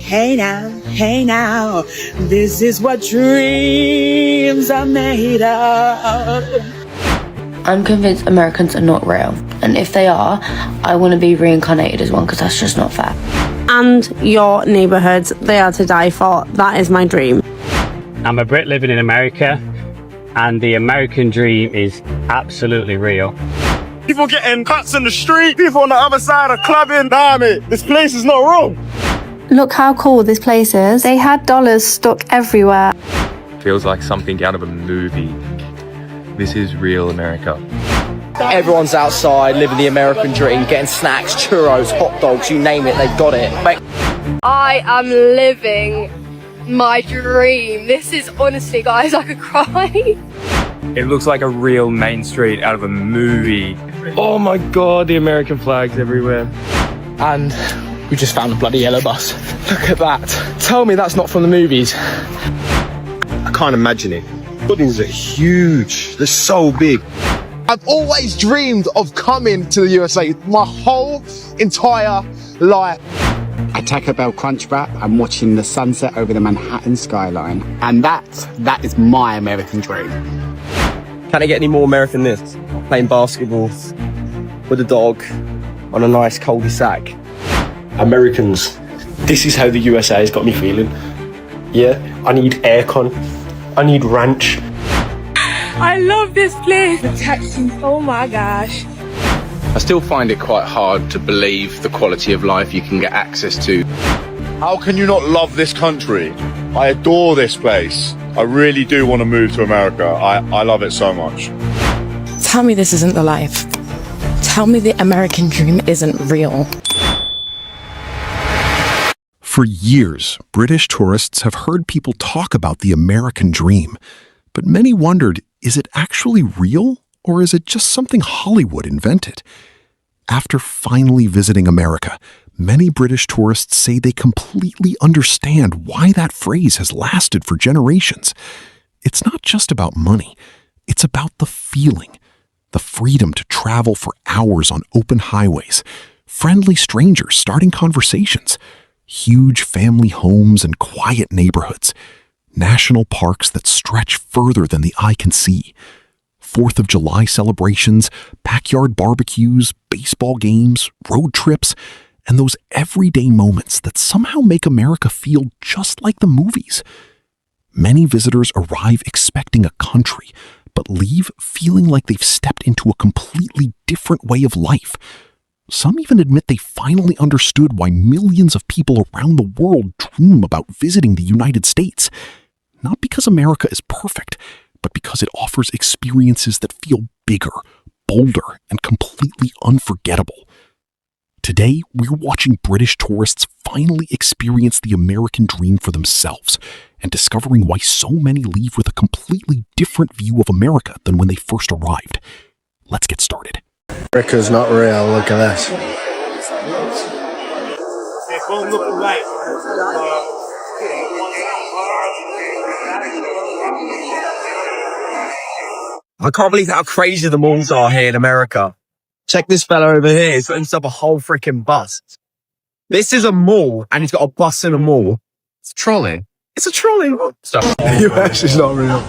Hey now, this is what dreams are made of. I'm convinced Americans are not real, and if they are, I want to be reincarnated as one because that's just not fair. And your neighbourhoods, they are to die for. That is my dream. I'm a Brit living in America, and the American dream is absolutely real. People getting cuts in the street, people on the other side of clubbing. Damn it, this place is not wrong. Look how cool this place is. They had dollars stuck everywhere. Feels like something out of a movie. This is real America. Everyone's outside, living the American dream, getting snacks, churros, hot dogs, you name it, they've got it. I am living my dream. This is honestly, guys, I could cry. It looks like a real main street out of a movie. Oh my god, the American flag's everywhere. And we just found a bloody yellow bus. Look at that. Tell me that's not from the movies. I can't imagine it. Buildings are huge. They're so big. I've always dreamed of coming to the USA my whole entire life. A Taco Bell Crunch Wrap and watching the sunset over the Manhattan skyline. And that is my American dream. Can I get any more American than this? Playing basketball with a dog on a nice cul-de-sac. Americans, this is how the USA has got me feeling. Yeah, I need aircon. I need ranch. I love this place. The taxi, oh my gosh. I still find it quite hard to believe the quality of life you can get access to. How can you not love this country? I adore this place. I really do want to move to America. I love it so much. Tell me this isn't the life. Tell me the American dream isn't real. For years, British tourists have heard people talk about the American dream, but many wondered, is it actually real, or is it just something Hollywood invented? After finally visiting America, many British tourists say they completely understand why that phrase has lasted for generations. It's not just about money. It's about the feeling, the freedom to travel for hours on open highways, friendly strangers starting conversations, huge family homes and quiet neighborhoods, national parks that stretch further than the eye can see, 4th of July celebrations, backyard barbecues, baseball games, road trips, and those everyday moments that somehow make America feel just like the movies. Many visitors arrive expecting a country, but leave feeling like they've stepped into a completely different way of life. Some even admit they finally understood why millions of people around the world dream about visiting the United States. Not because America is perfect, but because it offers experiences that feel bigger, bolder, and completely unforgettable. Today, we're watching British tourists finally experience the American dream for themselves and discovering why so many leave with a completely different view of America than when they first arrived. Let's get started. America's not real, look at this. I can't believe how crazy the malls are here in America. Check this fella over here. He's putting up a whole freaking bus. This is a mall, and he's got a bus in a mall. It's a trolley. It's a trolley. The US is not real.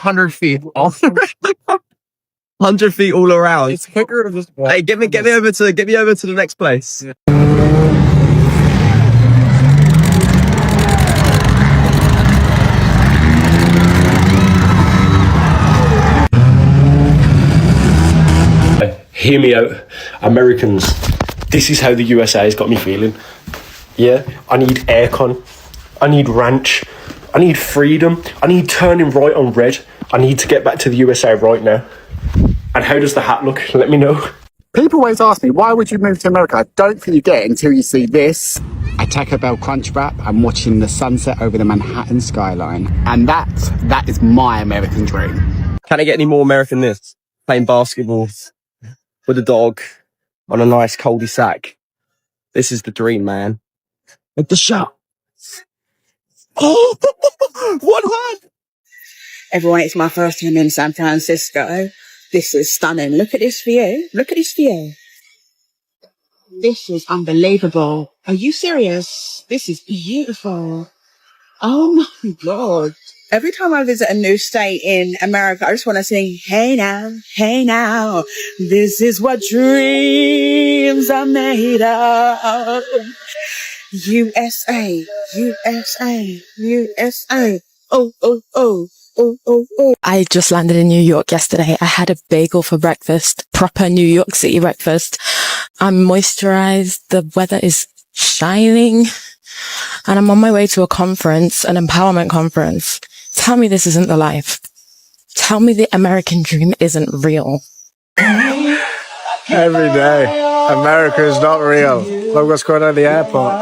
$100 off. 100 feet all around. It's quicker to just walk. Hey, get me over to the next place. Yeah. Hear me out. Americans, this is how the USA has got me feeling. Yeah, I need aircon. I need ranch. I need freedom. I need turning right on red. I need to get back to the USA right now. And how does the hat look? Let me know. People always ask me, why would you move to America? I don't think you get it until you see this. A Taco Bell Crunch Wrap and watching the sunset over the Manhattan skyline. And that is my American dream. Can I get any more American than this? Playing basketball with a dog on a nice cul-de-sac. This is the dream, man. With the shot. Oh, one hand. Everyone, it's my first time in San Francisco. This is stunning. Look at this view. Look at this view. This is unbelievable. Are you serious? This is beautiful. Oh my God. Every time I visit a new state in America, I just want to sing, hey now, this is what dreams are made of. USA, USA, USA. Oh, oh, oh. Oh, oh, oh. I just landed in New York yesterday. I had a bagel for breakfast, proper New York City breakfast. I'm moisturized. The weather is shining and I'm on my way to a conference, an empowerment conference. Tell me this isn't the life. Tell me the American dream isn't real. Every day, America is not real. Look what's going on at the airport.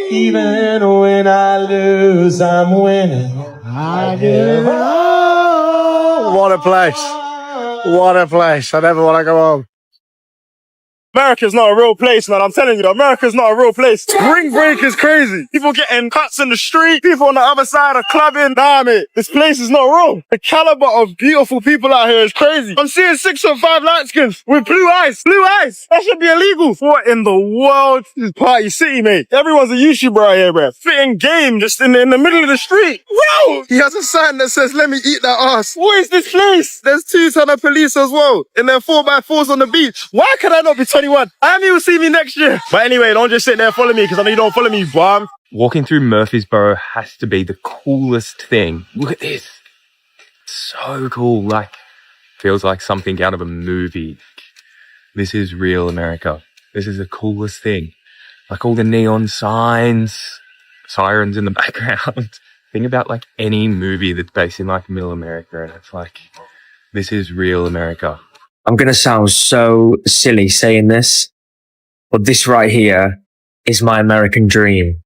Even when I lose, I'm winning. What a place. What a place. I never want to go home. America's not a real place, man. I'm telling you, America's not a real place. Spring break is crazy. People getting cuts in the street. People on the other side are clubbing. Nah, mate. This place is not real. The caliber of beautiful people out here is crazy. I'm seeing 6'5" light skins with blue eyes. Blue eyes. That should be illegal. What in the world? This is Party City, mate. Everyone's a YouTuber out here, bro. Fitting game just in the middle of the street. Bro! He has a sign that says, let me eat that ass. What is this place? There's 2 ton of police as well. In their 4x4s on the beach. Why can I not be 21? I mean, you'll see me next year. But anyway, don't just sit there and follow me, because I know you don't follow me, bomb. Walking through Murfreesboro has to be the coolest thing. Look at this. So cool. Like, feels like something out of a movie. This is real America. This is the coolest thing. Like all the neon signs, sirens in the background. Think about like any movie that's based in like middle America, and it's like, this is real America. I'm going to sound so silly saying this, but this right here is my American dream.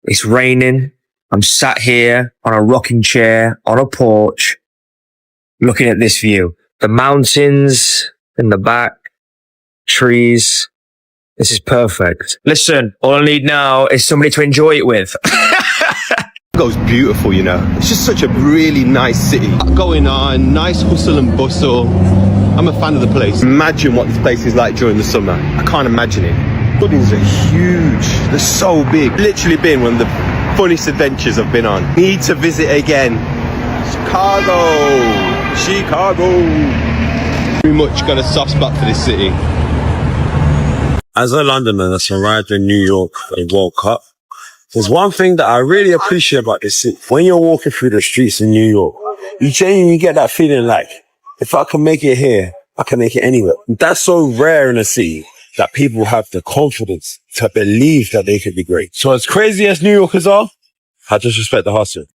It's raining. I'm sat here on a rocking chair on a porch looking at this view. The mountains in the back, trees. This is perfect. Listen, all I need now is somebody to enjoy it with. Chicago's beautiful, you know. It's just such a really nice city. Going on, nice hustle and bustle. I'm a fan of the place. Imagine what this place is like during the summer. I can't imagine it. Buildings are huge. They're so big. Literally been one of the funniest adventures I've been on. Need to visit again. Chicago. Very much got a soft spot for this city. As a Londoner that's arrived in New York for the World Cup, there's one thing that I really appreciate about this city. When you're walking through the streets in New York, you genuinely get that feeling like, if I can make it here, I can make it anywhere. That's so rare in a city that people have the confidence to believe that they can be great. So as crazy as New Yorkers are, I just respect the hustle.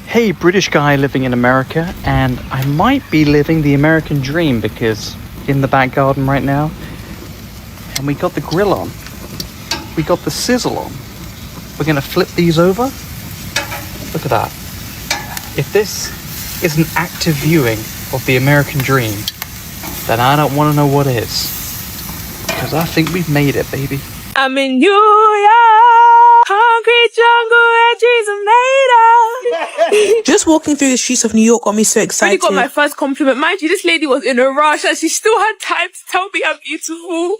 Hey, British guy living in America, and I might be living the American dream because in the back garden right now, and we got the grill on, we got the sizzle on. We're gonna flip these over. Look at that. If this is an active viewing of the American dream, then I don't want to know what is. Because I think we've made it, baby. I'm in New York, concrete jungle where trees are made of. Just walking through the streets of New York got me so excited. Really got my first compliment. Mind you, this lady was in a rush and she still had time to tell me I'm beautiful.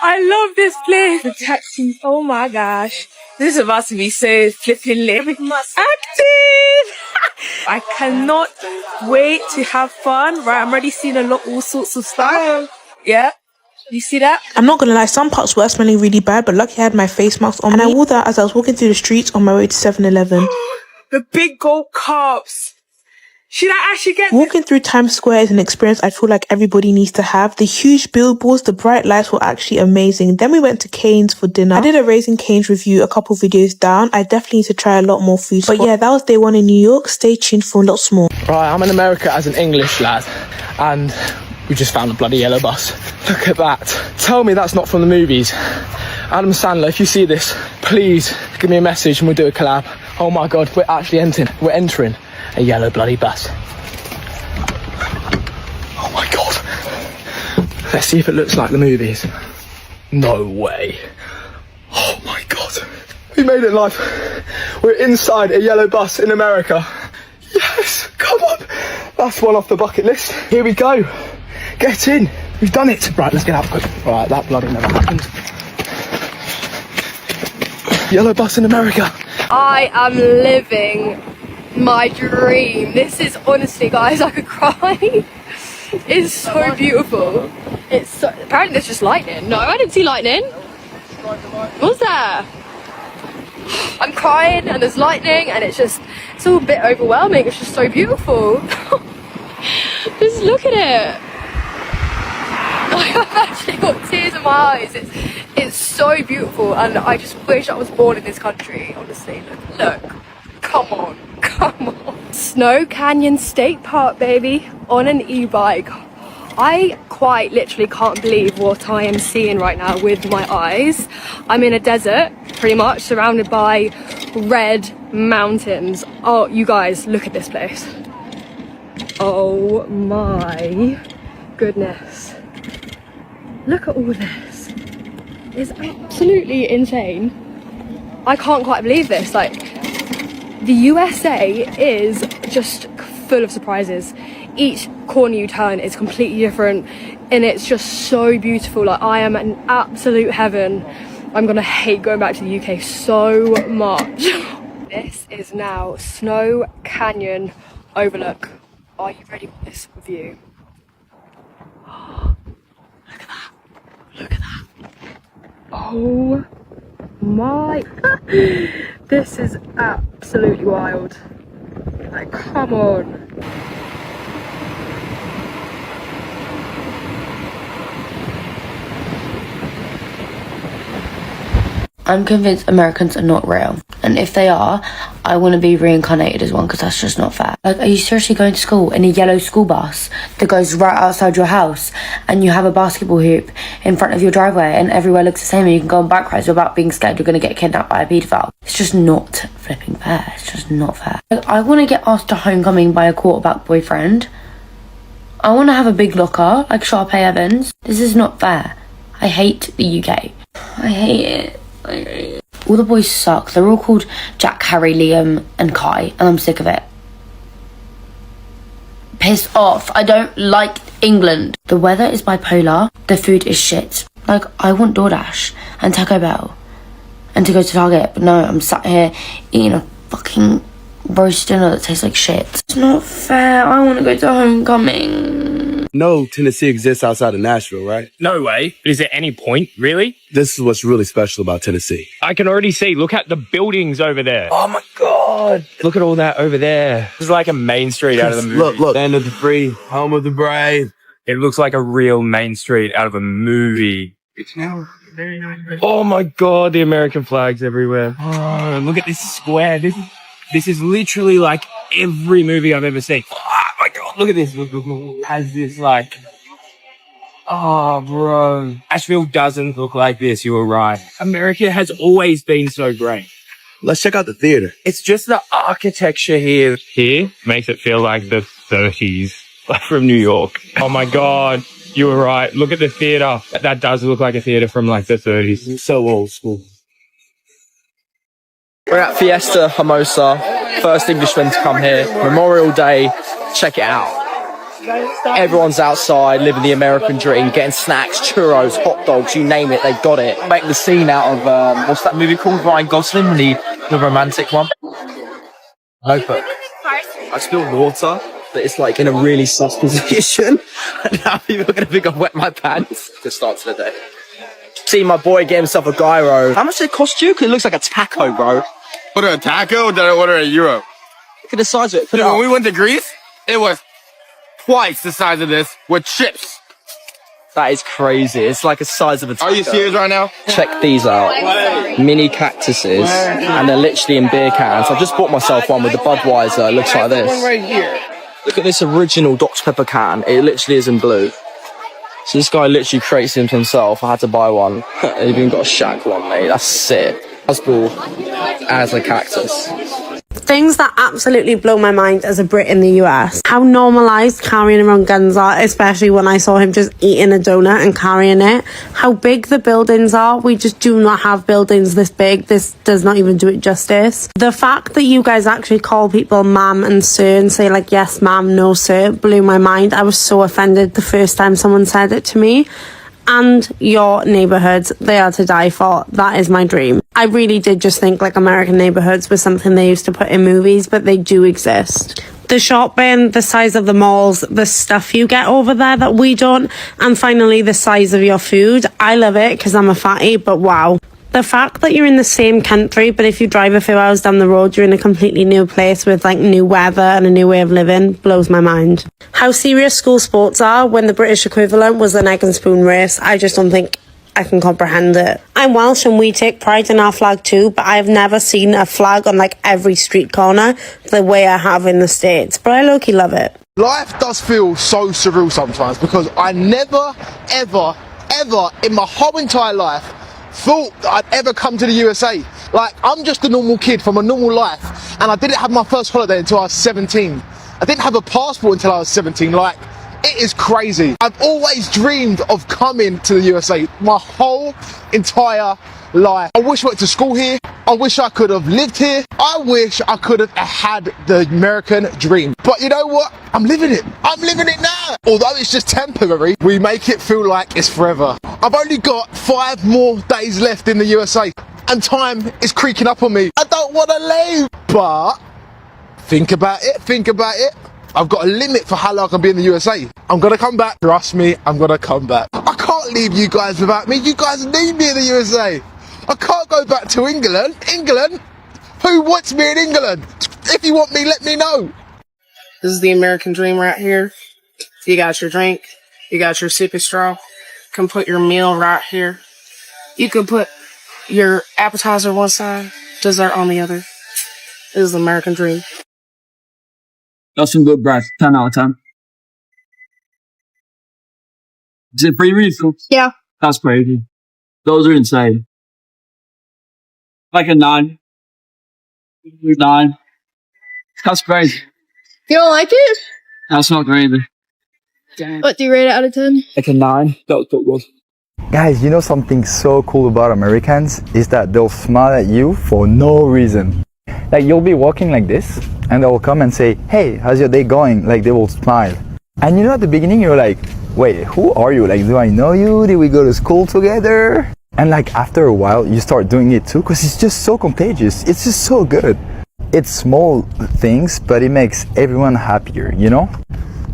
I love this place. The taxis, oh my gosh. This is about to be so flipping lit. Active! I cannot wait to have fun. Right, I'm already seeing all sorts of stuff. Yeah. You see that? I'm not gonna lie, some parts were smelling really bad, but lucky I had my face mask on, and I wore that as I was walking through the streets on my way to 7-Eleven. The big gold cups. Should I actually get Walking through Times Square is an experience I feel like everybody needs to have. The huge billboards, the bright lights were actually amazing. Then we went to Cane's for dinner. I did a Raising Cane's review a couple videos down. I definitely need to try a lot more food. But yeah, that was day 1 in New York. Stay tuned for lots more. Right, I'm in America as an English lad, and we just found a bloody yellow bus. Look at that. Tell me that's not from the movies. Adam Sandler, if you see this, please give me a message and we'll do a collab. Oh my God, we're actually entering a yellow bloody bus. Let's see if it looks like the movies. No way. Oh my God. We made it live. We're inside a yellow bus in America. Yes, come on. That's one off the bucket list. Here we go. Get in. We've done it. Right, let's get out quick. Right, that bloody never happened. Yellow bus in America. I am living my dream. This is honestly, guys, I could cry. It's so beautiful. It's so, apparently there's just lightning. No, I didn't see lightning. Was there? I'm crying and there's lightning and it's all a bit overwhelming. It's just so beautiful. Just look at it. I've actually got tears in my eyes. It's so beautiful and I just wish I was born in this country, honestly. Look. Come on. Snow Canyon State Park, baby, on an e-bike. I quite literally can't believe what I am seeing right now with my eyes. I'm in a desert, pretty much, surrounded by red mountains. Oh, you guys, look at this place. Oh my goodness. Look at all this. It's absolutely insane. I can't quite believe this. Like, the USA is just full of surprises. Each corner you turn is completely different and it's just so beautiful. Like, I am in absolute heaven. I'm gonna hate going back to the UK so much. This is now Snow Canyon Overlook. Are you ready for this view? Look at that. Look at that. Oh my. This is absolutely wild. Like, come on. I'm convinced Americans are not real. And if they are, I want to be reincarnated as one because that's just not fair. Like, are you seriously going to school in a yellow school bus that goes right outside your house and you have a basketball hoop in front of your driveway and everywhere looks the same and you can go on bike rides without being scared you're going to get kidnapped by a paedophile? It's just not flipping fair. It's just not fair. Like, I want to get asked to homecoming by a quarterback boyfriend. I want to have a big locker like Sharpay Evans. This is not fair. I hate the UK. I hate it. All the boys suck. They're all called Jack, Harry, Liam and Kai and I'm sick of it. Piss off. I don't like England. The weather is bipolar. The food is shit. Like, I want DoorDash and Taco Bell and to go to Target, but no, I'm sat here eating a fucking roast dinner that tastes like shit. It's not fair. I want to go to homecoming. No, Tennessee exists outside of Nashville, right? No way. Is there any point, really? This is what's really special about Tennessee. I can already see. Look at the buildings over there. Oh my God. Look at all that over there. It's like a main street out of the movie. Look. Land of the free, home of the brave. It looks like a real main street out of a movie. It's now very nice. Oh my God, the American flags everywhere. Oh, look at this square. This is literally like every movie I've ever seen. Oh my God, look at this. Look. Has this like... Oh, bro. Nashville doesn't look like this. You were right. America has always been so great. Let's check out the theater. It's just the architecture here. Here makes it feel like the 30s, like from New York. Oh my God, you were right. Look at the theater. That does look like a theater from like the 30s. So old school. We're at Fiesta Hermosa, first Englishman to come here. Memorial Day, check it out. Everyone's outside, living the American dream, getting snacks, churros, hot dogs, you name it, they've got it. Make the scene out of, what's that movie called? Ryan Gosling, the romantic one. I spilled water, but it's like in a really sus position. And now people are going to think I've wet my pants. Good start to the day. See my boy get himself a gyro. How much did it cost you? Because it looks like a taco, bro. Order a taco or did I order a euro? Look at the size of it. Dude, when we went to Greece, it was twice the size of this with chips. That is crazy. It's like the size of a taco. Are you serious right now? Check these out. Mini cactuses. And they're literally in beer cans. I've just bought myself one with the Budweiser. It looks like this. One right here. Look at this original Dr. Pepper can. It literally is in blue. So this guy literally creates them himself. I had to buy one. They've even got a Shaq one, mate. That's sick. Hasbull as a cactus. Things that absolutely blow my mind as a Brit in the US. How normalised carrying around guns are, especially when I saw him just eating a donut and carrying it. How big the buildings are. We just do not have buildings this big. This does not even do it justice. The fact that you guys actually call people ma'am and sir and say like, yes ma'am, no sir, blew my mind. I was so offended the first time someone said it to me. And your neighbourhoods, they are to die for. That is my dream. I really did just think like American neighbourhoods was something they used to put in movies, but they do exist. The shopping, the size of the malls, the stuff you get over there that we don't, and finally the size of your food. I love it because I'm a fatty, but wow. The fact that you're in the same country, but if you drive a few hours down the road, you're in a completely new place with like new weather and a new way of living, blows my mind. How serious school sports are when the British equivalent was an egg and spoon race, I just don't think I can comprehend it. I'm Welsh and we take pride in our flag too, but I've never seen a flag on like every street corner the way I have in the States, but I low-key love it. Life does feel so surreal sometimes because I never, ever in my whole entire life thought that I'd ever come to the USA. Like, I'm just a normal kid from a normal life, and I didn't have my first holiday until I was 17. I didn't have a passport until I was 17. Like, it is crazy. I've always dreamed of coming to the USA my whole entire life. I wish I went to school here. I wish I could have lived here. I wish I could have had the American dream. But you know what? I'm living it. I'm living it now. Although it's just temporary, we make it feel like it's forever. I've only got 5 more days left in the USA and time is creaking up on me. I don't want to leave. But think about it. I've got a limit for how long I can be in the USA. I'm going to come back. Trust me, I'm going to come back. I can't leave you guys without me. You guys need me in the USA. I can't go back to England. England? Who wants me in England? If you want me, let me know. This is the American dream right here. You got your drink. You got your sippy straw. You can put your meal right here. You can put your appetizer one side, dessert on the other. This is the American dream. That's some good bread. 10 out of 10. Is it free refill? Yeah. That's crazy. Those are insane. Like a 9. 9. That's crazy. You don't like it? That's not crazy. What do you rate it out of 10? Like a 9. That was good. Guys, you know something so cool about Americans is that they'll smile at you for no reason. Like, you'll be walking like this and they'll come and say, hey, how's your day going? Like, they will smile. And you know, at the beginning you're like, wait, who are you? Like, do I know you? Did we go to school together? And like, after a while you start doing it too, because it's just so contagious. It's just so good. It's small things, but it makes everyone happier, you know?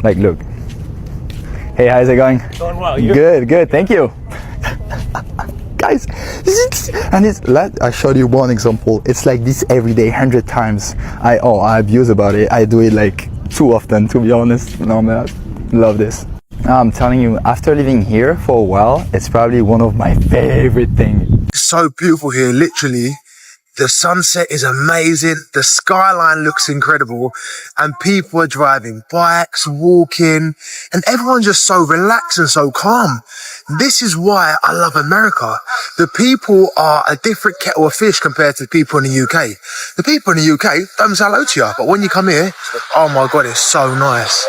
Like, look. Hey, how's it going? Going well. Good, thank you. Guys, I showed you one example. It's like this every day, 100 times. I abuse about it. I do it like too often, to be honest. No, man, I love this. I'm telling you, after living here for a while, it's probably one of my favorite things. It's so beautiful here, literally. The sunset is amazing, the skyline looks incredible, and people are driving bikes, walking, and everyone's just so relaxed and so calm. This is why I love America. The people are a different kettle of fish compared to the people in the UK. The people in the UK don't say hello to you, but when you come here, oh my God, it's so nice.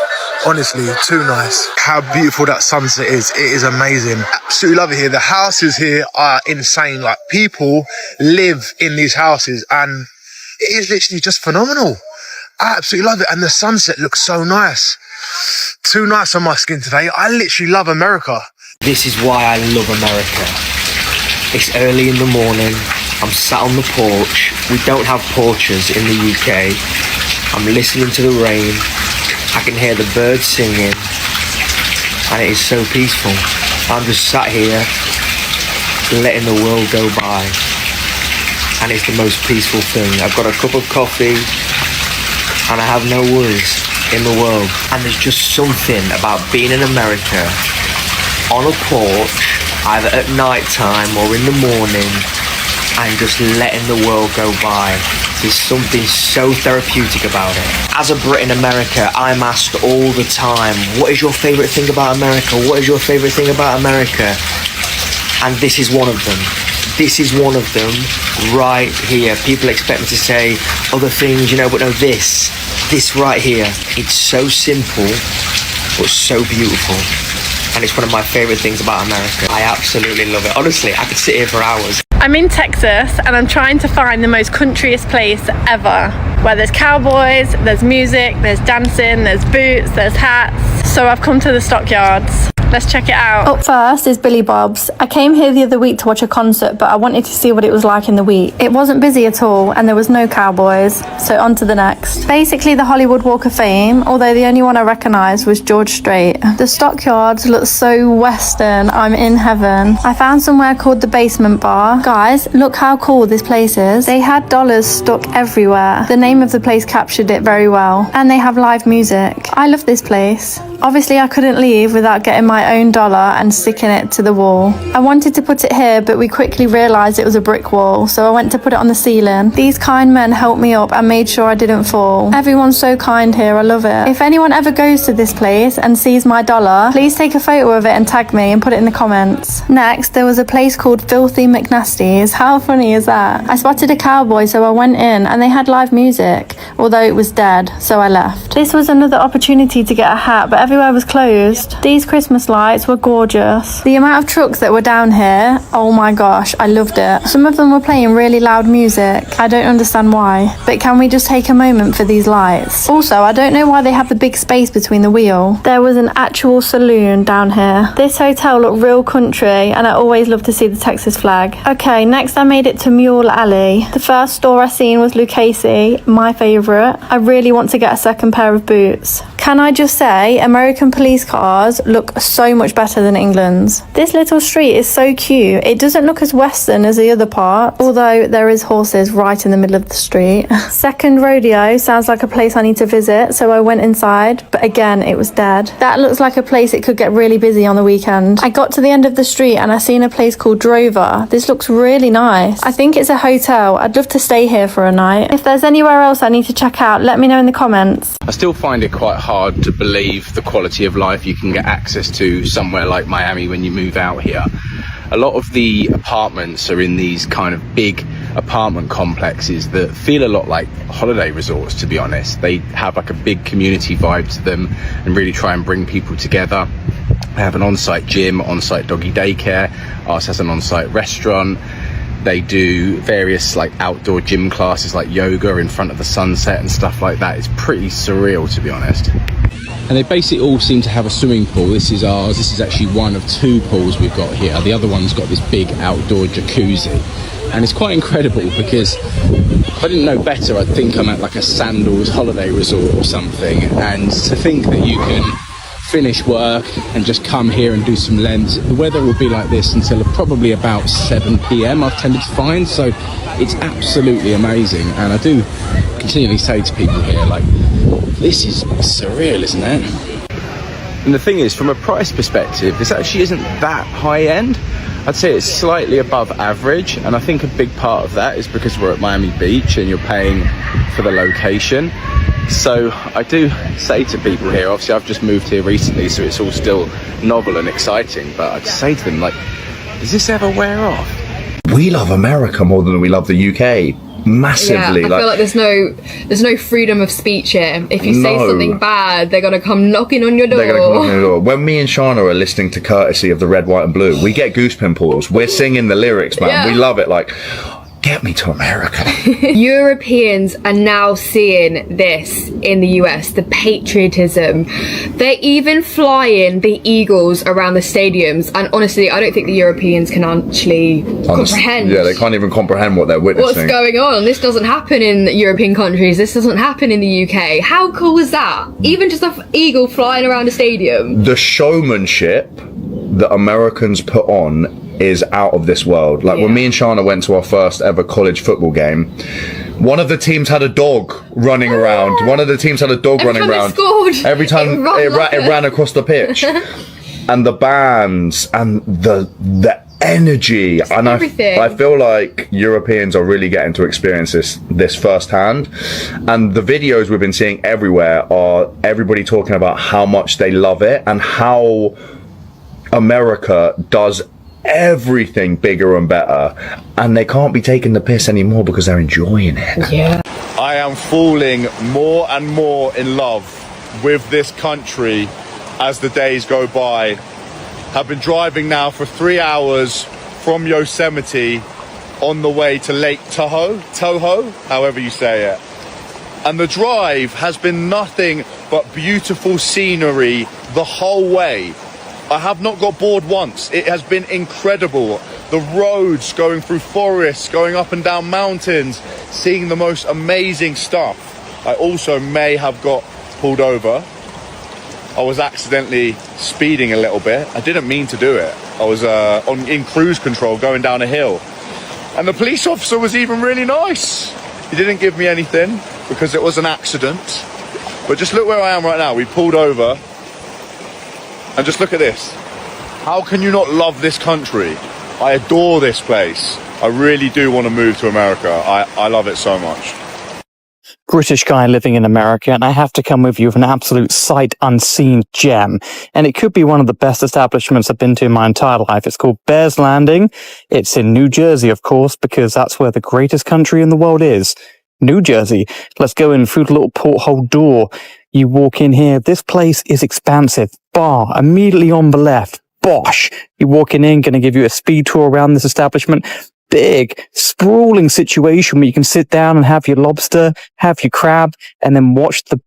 Honestly, too nice. How beautiful that sunset is. It is amazing. Absolutely love it here. The houses here are insane. Like, people live in these houses and it is literally just phenomenal. I absolutely love it. And the sunset looks so nice. Too nice on my skin today. I literally love America. This is why I love America. It's early in the morning. I'm sat on the porch. We don't have porches in the UK. I'm listening to the rain. I can hear the birds singing, and it is so peaceful. I'm just sat here, letting the world go by, and it's the most peaceful thing. I've got a cup of coffee, and I have no worries in the world. And there's just something about being in America, on a porch, either at night time or in the morning, and just letting the world go by. There's something so therapeutic about it. As a Brit in America, I'm asked all the time, what is your favourite thing about America? What is your favourite thing about America? And this is one of them. This is one of them right here. People expect me to say other things, you know, but no, this right here. It's so simple, but so beautiful. And it's one of my favorite things about America. I absolutely love it. Honestly, I could sit here for hours. I'm in Texas and I'm trying to find the most countryest place ever, where there's cowboys, there's music, there's dancing, there's boots, there's hats. So I've come to the stockyards. Let's check it out. Up first is Billy Bob's. I came here the other week to watch a concert, but I wanted to see what it was like in the week. It wasn't busy at all, and there was no cowboys, so on to the next. Basically the Hollywood Walk of Fame, although the only one I recognised was George Strait. The stockyards look so western, I'm in heaven. I found somewhere called the Basement Bar. Guys, look how cool this place is. They had dollars stuck everywhere. The name of the place captured it very well, and they have live music. I love this place. Obviously I couldn't leave without getting my own dollar and sticking it to the wall. I wanted to put it here, but we quickly realised it was a brick wall, so I went to put it on the ceiling. These kind men helped me up and made sure I didn't fall. Everyone's so kind here, I love it. If anyone ever goes to this place and sees my dollar, please take a photo of it and tag me and put it in the comments. Next, there was a place called Filthy McNasty's. How funny is that? I spotted a cowboy, so I went in and they had live music, although it was dead, so I left. This was another opportunity to get a hat, but everywhere was closed. These Christmas lights were gorgeous. The amount of trucks that were down here, oh my gosh, I loved it. Some of them were playing really loud music. I don't understand why, but can we just take a moment for these lights? Also, I don't know why they have the big space between the wheel. There was an actual saloon down here. This hotel looked real country, and I always love to see the Texas flag. Okay, next I made it to Mule Alley. The first store I seen was Lucchese, my favourite. I really want to get a second pair of boots. Can I just say, American police cars look so much better than England's. This little street is so cute. It doesn't look as western as the other part, although there is horses right in the middle of the street. Second Rodeo sounds like a place I need to visit, so I went inside, but again, it was dead. That looks like a place it could get really busy on the weekend. I got to the end of the street and I seen a place called Drover. This looks really nice. I think it's a hotel. I'd love to stay here for a night. If there's anywhere else I need to check out, let me know in the comments. I still find it quite hard to believe the quality of life you can get access to somewhere like Miami when you move out here. A lot of the apartments are in these kind of big apartment complexes that feel a lot like holiday resorts, to be honest. They have like a big community vibe to them and really try and bring people together. They have an on-site gym, on-site doggy daycare. Ours has an on-site restaurant. They do various like outdoor gym classes like yoga in front of the sunset and stuff like that. It's pretty surreal, to be honest. And they basically all seem to have a swimming pool. This is ours. This is actually one of two pools we've got here. The other one's got this big outdoor jacuzzi. And it's quite incredible because if I didn't know better, I'd think I'm at like a sandals holiday resort or something. And to think that you can finish work and just come here and do some lens. The weather will be like this until probably about 7 p.m. I've tended to find, so it's absolutely amazing. And I do continually say to people here, like, this is surreal, isn't it? And the thing is, from a price perspective, this actually isn't that high end. I'd say it's slightly above average, and I think a big part of that is because we're at Miami Beach and you're paying for the location. So I do say to people here, obviously I've just moved here recently, so it's all still novel and exciting, but I'd say to them, like, does this ever wear off? We love America more than we love the UK. Massively. Yeah, I feel like there's no freedom of speech here. If you say something bad, they're gonna come knocking on your door. They're gonna come knocking on your door. When me and Shana are listening to Courtesy of the Red, White and Blue, we get goose pimples. We're singing the lyrics, man. Yeah. We love it. Like, get me to America. Europeans are now seeing this in the US, the patriotism. They're even flying the eagles around the stadiums, and honestly, I don't think the Europeans can actually comprehend. Yeah, they can't even comprehend what they're witnessing. What's going on? This doesn't happen in European countries. This doesn't happen in the UK. How cool is that? Even just an eagle flying around a stadium. The showmanship that Americans put on is out of this world. Like when me and Shana went to our first ever college football game, one of the teams had a dog running around. One of the teams had a dog running around. Every time it ran across the pitch. And the bands and the energy, and I feel like Europeans are really getting to experience this firsthand. And the videos we've been seeing everywhere are everybody talking about how much they love it and how America does everything bigger and better, and they can't be taking the piss anymore because they're enjoying it. Yeah. I am falling more and more in love with this country as the days go by. I've been driving now for 3 hours from Yosemite on the way to Lake Toho, however you say it. And the drive has been nothing but beautiful scenery the whole way. I have not got bored once. It has been incredible. The roads going through forests, going up and down mountains, seeing the most amazing stuff. I also may have got pulled over. I was accidentally speeding a little bit. I didn't mean to do it. I was in cruise control going down a hill. And the police officer was even really nice. He didn't give me anything because it was an accident. But just look where I am right now. We pulled over. And just look at this. How can you not love this country? I adore this place. I really do want to move to America. I love it so much. British guy living in America, and I have to come with you with an absolute sight unseen gem. And it could be one of the best establishments I've been to in my entire life. It's called Bears Landing. It's in New Jersey, of course, because that's where the greatest country in the world is. New Jersey. Let's go in through the little porthole door. You walk in here. This place is expansive. Bar immediately on the left. Bosh. You're walking in, going to give you a speed tour around this establishment. Big, sprawling situation where you can sit down and have your lobster, have your crab, and then watch the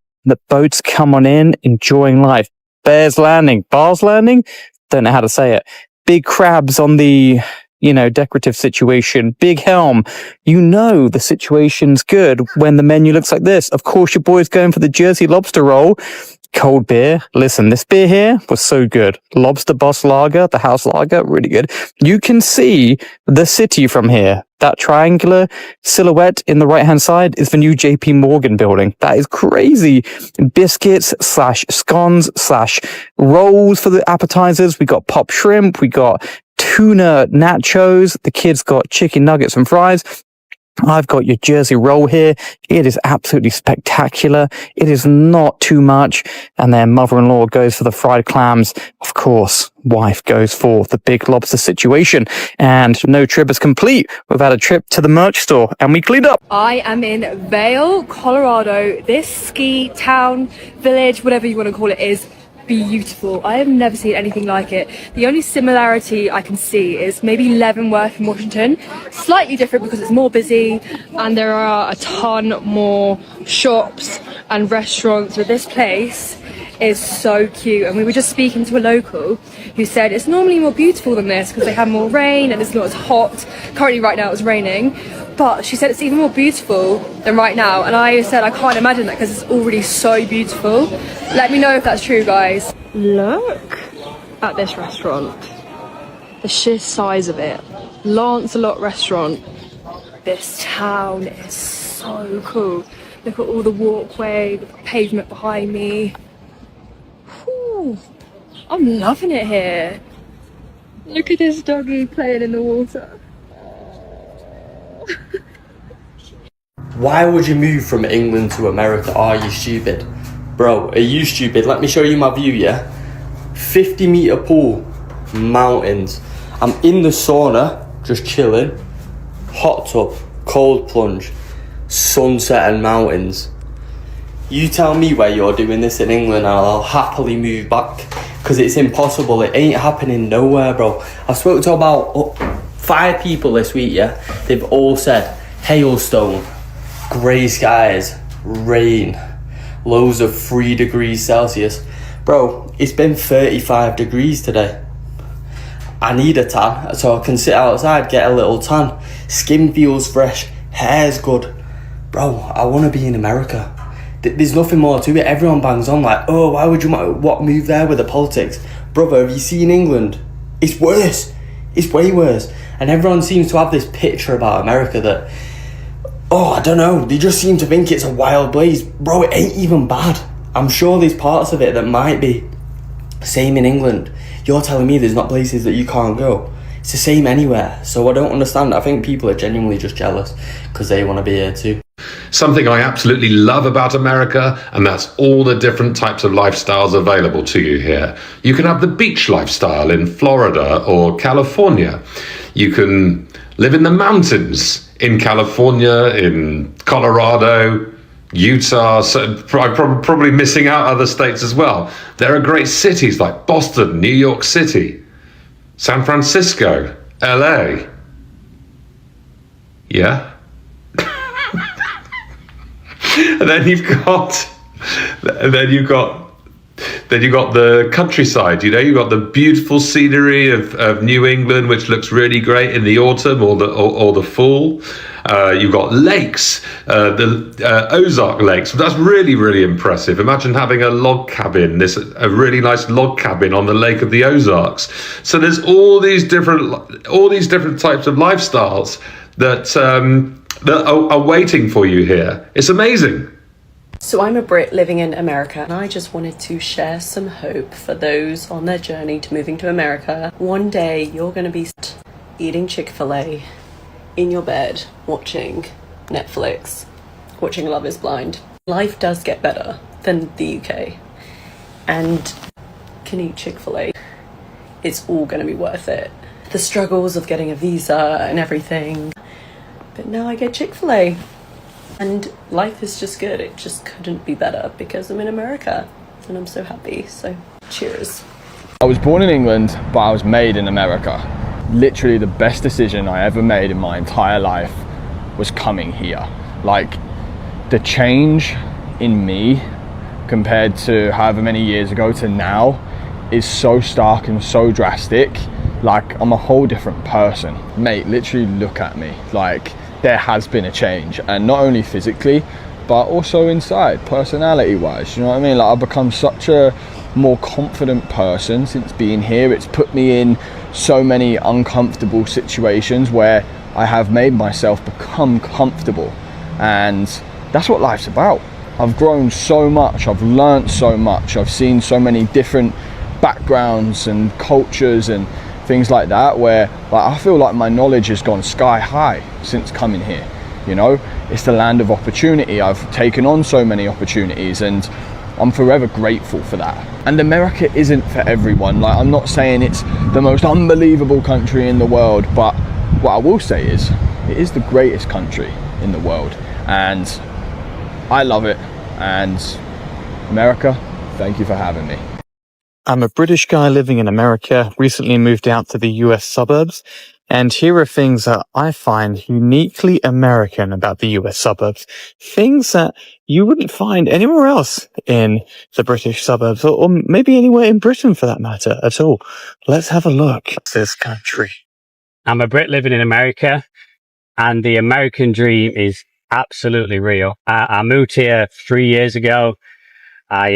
boats come on in, enjoying life. Bears Landing. Bars Landing? Don't know how to say it. Big crabs on the, decorative situation. Big helm. The situation's good when the menu looks like this. Of course, your boy's going for the Jersey lobster roll. Cold beer. Listen, this beer here was so good. Lobster Boss Lager, the house lager, really good. You can see the city from here. That triangular silhouette in the right-hand side is the new JP Morgan building. That is crazy. Biscuits / scones / rolls for the appetizers. We got pop shrimp. We got tuna nachos. The kids got chicken nuggets and fries. I've got your Jersey roll here. It is absolutely spectacular. It is not too much. And then mother-in-law goes for the fried clams. Of course, wife goes for the big lobster situation. And no trip is complete without a trip to the merch store. And we cleaned up. I am in Vail, Colorado. This ski town, village, whatever you want to call it, is beautiful. I have never seen anything like it. The only similarity I can see is maybe Leavenworth in Washington. Slightly different because it's more busy and there are a ton more shops and restaurants, but this place is so cute. And we were just speaking to a local who said it's normally more beautiful than this because they have more rain and it's not as hot. Currently right now it's raining, but she said it's even more beautiful than right now. And I said I can't imagine that because it's already so beautiful. Let me know if that's true, guys. Look at this restaurant. The sheer size of it. Lancelot restaurant. This town is so cool. Look at all the walkway, the pavement behind me. Whew. I'm loving it here. Look at this doggy playing in the water. Why would you move from England to America? Are you stupid? Bro, are you stupid? Let me show you my view, yeah? 50-meter pool, mountains. I'm in the sauna, just chilling. Hot tub, cold plunge, sunset and mountains. You tell me where you're doing this in England and I'll happily move back. Because it's impossible. It ain't happening nowhere, bro. I spoke to about 5 people this week, yeah? They've all said hailstone, grey skies, rain, lows of 3 degrees Celsius. Bro, it's been 35 degrees today. I need a tan, so I can sit outside, get a little tan. Skin feels fresh, hair's good. Bro, I want to be in America. There's nothing more to it. Everyone bangs on like, oh, why would you move there with the politics? Brother, have you seen England? It's worse. It's way worse. And everyone seems to have this picture about America that, oh, I don't know, they just seem to think it's a wild place. Bro, it ain't even bad. I'm sure there's parts of it that might be. Same in England. You're telling me there's not places that you can't go. It's the same anywhere. So I don't understand. I think people are genuinely just jealous because they want to be here too. something I absolutely love about America, and that's all the different types of lifestyles available to you here. You can have the beach lifestyle in Florida or California. You can live in the mountains in California, in Colorado, Utah, so I'm probably missing out other states as well. There are great cities like Boston, New York City, San Francisco, LA. Yeah. And then you've got the countryside, you know, you've got the beautiful scenery of New England, which looks really great in the autumn or the fall. You've got lakes, the Ozark Lakes. That's really, really impressive. Imagine having a log cabin, a really nice log cabin on the Lake of the Ozarks. So there's all these different types of lifestyles that are waiting for you here. It's amazing. So I'm a Brit living in America, and I just wanted to share some hope for those on their journey to moving to America. One day you're going to be eating Chick-fil-A in your bed, watching Netflix, watching Love is Blind. Life does get better than the UK, and can eat Chick-fil-A. It's all going to be worth it. The struggles of getting a visa and everything, but now I get Chick-fil-A. And life is just good. It just couldn't be better because I'm in America and I'm so happy. So cheers. I was born in England, but I was made in America. Literally the best decision I ever made in my entire life was coming here. Like, the change in me compared to however many years ago to now is so stark and so drastic. Like, I'm a whole different person. Mate, literally look at me. Like, there has been a change, and not only physically but also inside, personality wise, you know what I mean? Like, I've become such a more confident person since being here. It's put me in so many uncomfortable situations where I have made myself become comfortable, and that's what life's about. I've grown so much, I've learnt so much, I've seen so many different backgrounds and cultures and things like that, where like I feel like my knowledge has gone sky high since coming here. You know, it's the land of opportunity. I've taken on so many opportunities, and I'm forever grateful for that. And America isn't for everyone. Like, I'm not saying it's the most unbelievable country in the world, but what I will say is it is the greatest country in the world, and I love it. And America, thank you for having me. I'm a British guy living in America, recently moved out to the US suburbs, and here are things that I find uniquely American about the US suburbs. Things that you wouldn't find anywhere else in the British suburbs, or maybe anywhere in Britain for that matter at all. Let's have a look at this country. I'm a Brit living in America, and the American dream is absolutely real. I moved here 3 years ago. I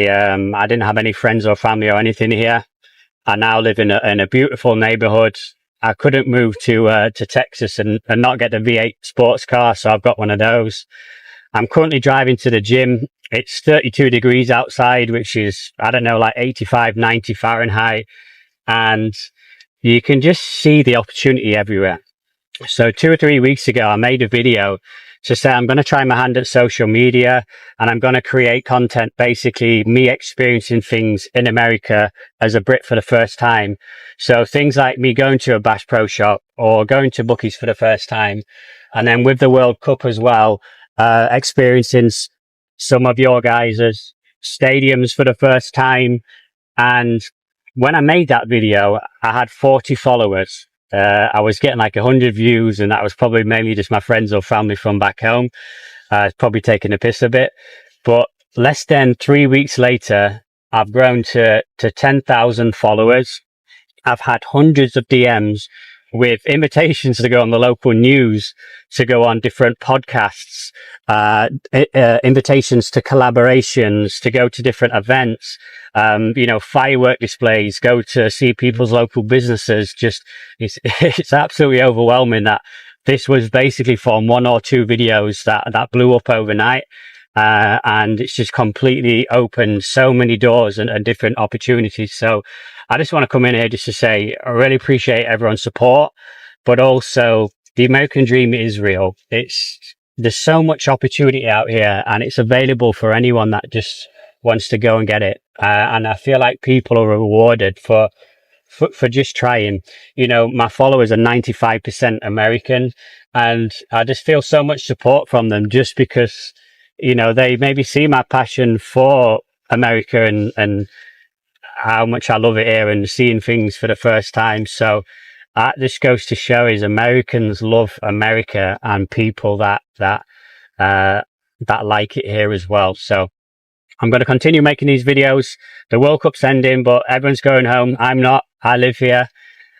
didn't have any friends or family or anything here. I now live in a beautiful neighborhood. I couldn't move to Texas and not get the V8 sports car, so I've got one of those. I'm currently driving to the gym. It's 32 degrees outside, which is, I don't know, like 85, 90 Fahrenheit. And you can just see the opportunity everywhere. So 2 or 3 weeks ago, I made a video to say I'm going to try my hand at social media, and I'm going to create content, basically me experiencing things in America as a Brit for the first time. So things like me going to a Bass Pro Shop or going to Bookies for the first time. And then with the World Cup as well, experiencing some of your guys' stadiums for the first time. And when I made that video, I had 40 followers. I was getting like 100 views, and that was probably mainly just my friends or family from back home. Probably taking a piss a bit. But less than 3 weeks later, I've grown to 10,000 followers. I've had hundreds of DMs with invitations to go on the local news, to go on different podcasts, invitations to collaborations, to go to different events, firework displays, go to see people's local businesses. Just, it's absolutely overwhelming that this was basically from 1 or 2 videos that blew up overnight. And it's just completely opened so many doors and different opportunities. So I just want to come in here just to say, I really appreciate everyone's support, but also the American dream is real. It's there's so much opportunity out here, and it's available for anyone that just wants to go and get it. And I feel like people are rewarded for just trying. You know, my followers are 95% American, and I just feel so much support from them just because, you know, they maybe see my passion for America and how much I love it here and seeing things for the first time. So this goes to show is Americans love America, and people that like it here as well. So I'm going to continue making these videos. The World Cup's ending, but everyone's going home. I'm not. I live here.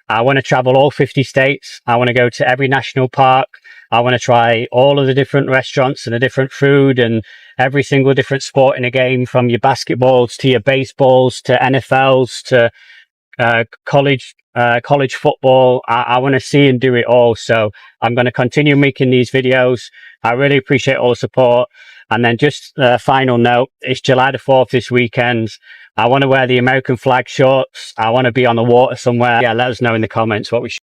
I want to travel all 50 states. I want to go to every national park. I want to try all of the different restaurants and the different food and every single different sport in a game, from your basketballs to your baseballs to NFLs to college football. I want to see and do it all. So I'm going to continue making these videos. I really appreciate all the support. And then just a final note, it's July the 4th this weekend. I want to wear the American flag shorts. I want to be on the water somewhere. Yeah, let us know in the comments what we should.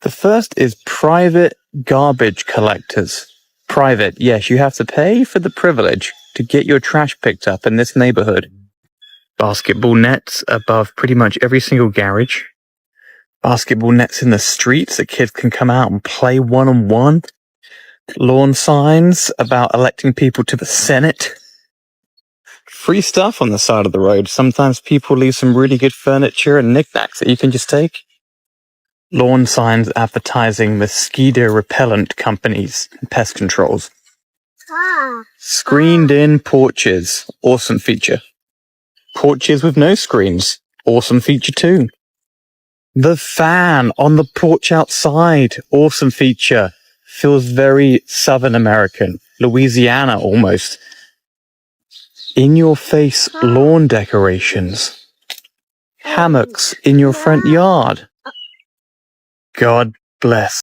The first is private garbage collectors. Private, yes, you have to pay for the privilege to get your trash picked up in this neighborhood. Basketball nets above pretty much every single garage. Basketball nets in the streets that kids can come out and play one-on-one. Lawn signs about electing people to the Senate. Free stuff on the side of the road. Sometimes people leave some really good furniture and knickknacks that you can just take. Lawn signs advertising mosquito repellent companies and pest controls. Screened in porches. Awesome feature. Porches with no screens. Awesome feature too. The fan on the porch outside. Awesome feature. Feels very Southern American. Louisiana almost. In your face lawn decorations. Hammocks in your front yard. God bless.